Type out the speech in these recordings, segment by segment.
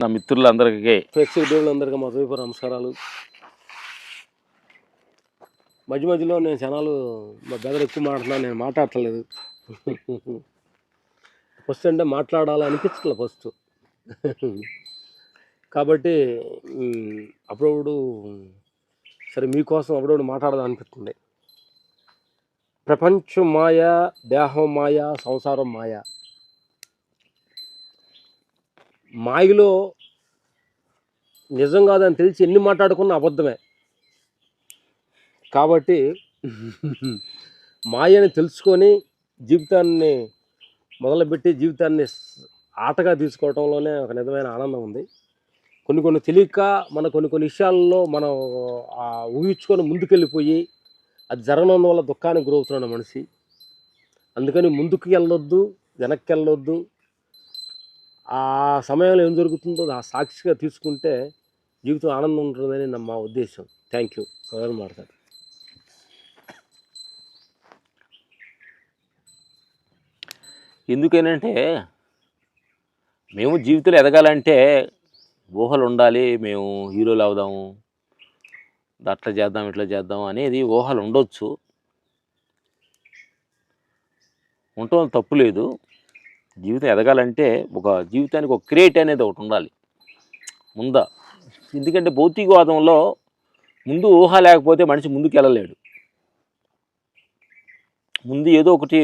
నా మిత్రులందరికీ ప్రేక్షకులందరికీ మా హృదయపూర్వక నమస్కారాలు. మధ్య మధ్యలో నేను ఛానల్ మా బ్రదర్ ఎక్కువ మాట్లాడుతున్నాను, నేను మాట్లాడట్లేదు. ఫస్ట్ అంటే మాట్లాడాలి అనిపించట్లే ఫస్ట్. కాబట్టి అప్పుడప్పుడు సరే మీకోసం అప్పుడప్పుడు మాట్లాడదాం అనిపిస్తుంది. ప్రపంచం మాయ, దేహం మాయ, సంసారం మాయ. మాయలో నిజం కాదని తెలిసి ఎన్ని మాట్లాడుకున్నా అబద్ధమే. కాబట్టి మాయని తెలుసుకొని జీవితాన్ని మొదలుపెట్టి జీవితాన్ని ఆటగా తీసుకోవడంలోనే ఒక నిజమైన ఆనందం ఉంది. కొన్ని తెలియక మన కొన్ని విషయాల్లో మనం ఊహించుకొని ముందుకెళ్ళిపోయి అది జరగడం వల్ల దుఃఖానికి గురవుతున్నాడు మనిషి. అందుకని ముందుకు వెళ్ళొద్దు, వెనక్కి వెళ్ళొద్దు. ఆ సమయంలో ఏం జరుగుతుందో ఆ సాక్షిగా తీసుకుంటే జీవితం ఆనందం ఉంటుందని మా ఉద్దేశం. Thank you. ఎవరు మాట్లాడతారు? ఎందుకనంటే మేము జీవితంలో ఎదగాలంటే ఊహలు ఉండాలి. మేము హీరోలు అవుదాము, అట్లా చేద్దాం ఇట్లా చేద్దాం అనేది ఊహలు ఉండొచ్చు, ఉండటం తప్పు లేదు. జీవితం ఎదగాలంటే జీవితానికి ఒక క్రియేట్ అనేది ఒకటి ఉండాలి ముందా. ఎందుకంటే భౌతికవాదంలో ముందు ఊహ లేకపోతే మనిషి ముందుకు వెళ్ళలేడు. ముందు ఏదో ఒకటి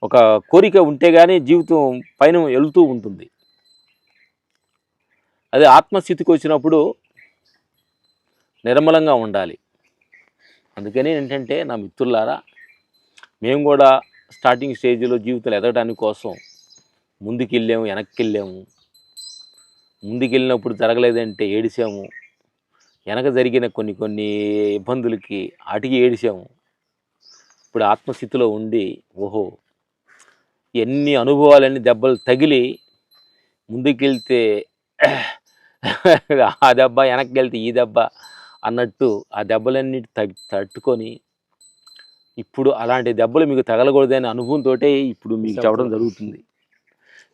ఒక కోరిక ఉంటే కానీ జీవితం పైన వెళుతూ ఉంటుంది. అదే ఆత్మస్థితికి వచ్చినప్పుడు నిర్మలంగా ఉండాలి. అందుకని ఏంటంటే నా మిత్రులారా, మేము కూడా స్టార్టింగ్ స్టేజ్లో జీవితంలో ఎదగడానికి కోసం ముందుకెళ్ళాము, వెనక్కి వెళ్ళాము. ముందుకెళ్ళినప్పుడు జరగలేదంటే ఏడిసాము, వెనక జరిగిన కొన్ని ఇబ్బందులకి ఆటికి ఏడిసాము. ఇప్పుడు ఆత్మస్థితిలో ఉండి ఓహో ఎన్ని అనుభవాలన్నీ దెబ్బలు తగిలి ముందుకెళ్తే ఆ దెబ్బ, వెనక్కి వెళ్తే ఈ దెబ్బ అన్నట్టు ఆ దెబ్బలన్నీ తట్టుకొని ఇప్పుడు అలాంటి దెబ్బలు మీకు తగలకూడదనే అనుభవంతో ఇప్పుడు మీకు చెప్పడం జరుగుతుంది.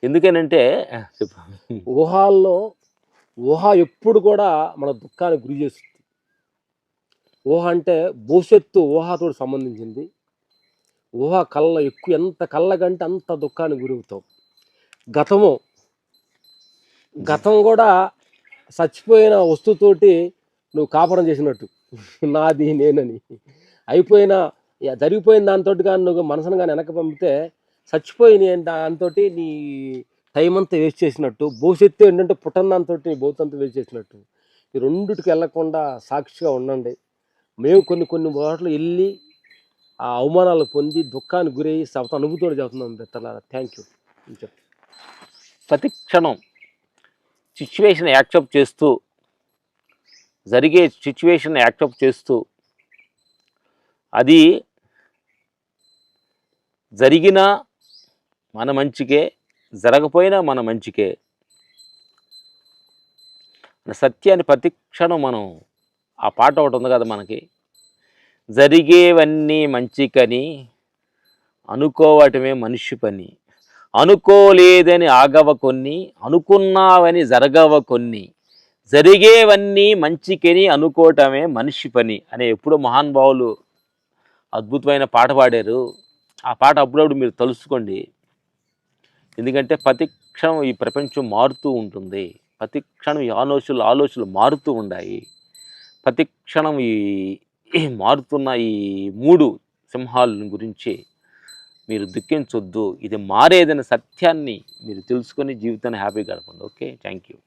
ఎందుకనంటే ఊహ ఎప్పుడు కూడా మన దుఃఖానికి గురి చేస్తుంది. ఊహ అంటే భవిష్యత్తు ఊహతో సంబంధించింది. ఊహ ఎంత కళ్ళకంటే అంత దుఃఖానికి గురవుతావు. గతం కూడా చచ్చిపోయిన వస్తువుతోటి నువ్వు కాపురం చేసినట్టు, నాది నేనని జరిగిపోయిన దాంతో కానీ నువ్వు మనసును కానీ వెనక్కి పంపితే చచ్చిపోయిన దాంతో నీ టైం అంతా వేస్ట్ చేసినట్టు. భవిష్యత్తు ఏంటంటే పుట్టిన దాంతో నీ భవిష్యత్తు వేస్ట్ చేసినట్టు. ఈ రెండిటికి వెళ్ళకుండా సాక్షిగా ఉండండి. మేము కొన్ని వాటిలో వెళ్ళి ఆ అవమానాలు పొంది దుఃఖానికి గురయ్యి అనుభూతితో చెబుతున్నాం మిత్రులారా. Thank you. ప్రతి క్షణం సిచ్యువేషన్ యాక్సెప్ట్ చేస్తూ, జరిగే సిచ్యువేషన్ యాక్సెప్ట్ చేస్తూ, అది జరిగినా మన మంచికే, జరగపోయినా మన మంచికే. సత్యాన్ని ప్రతి క్షణం మనం ఆ పాట ఒకటి ఉంది కదా మనకి, జరిగేవన్నీ మంచికని అనుకోవటమే మనిషి పని, అనుకోలేదని ఆగవ కొన్ని, అనుకున్నావని జరగవ కొన్ని, జరిగేవన్నీ మంచికని అనుకోవటమే మనిషి పని అనే ఎప్పుడో మహానుభావులు అద్భుతమైన పాట పాడారు. ఆ పాట అప్పుడప్పుడు మీరు తలుసుకోండి. ఎందుకంటే ప్రతి క్షణం ఈ ప్రపంచం మారుతూ ఉంటుంది. ప్రతి క్షణం ఈ ఆలోచనలు మారుతూ ఉన్నాయి. ప్రతి క్షణం ఈ మారుతున్న ఈ 3 సింహాల గురించి మీరు దుఃఖించొద్దు. ఇది మారేదనే సత్యాన్ని మీరు తెలుసుకొని జీవితాన్ని హ్యాపీగా గడపండి. Okay, thank you.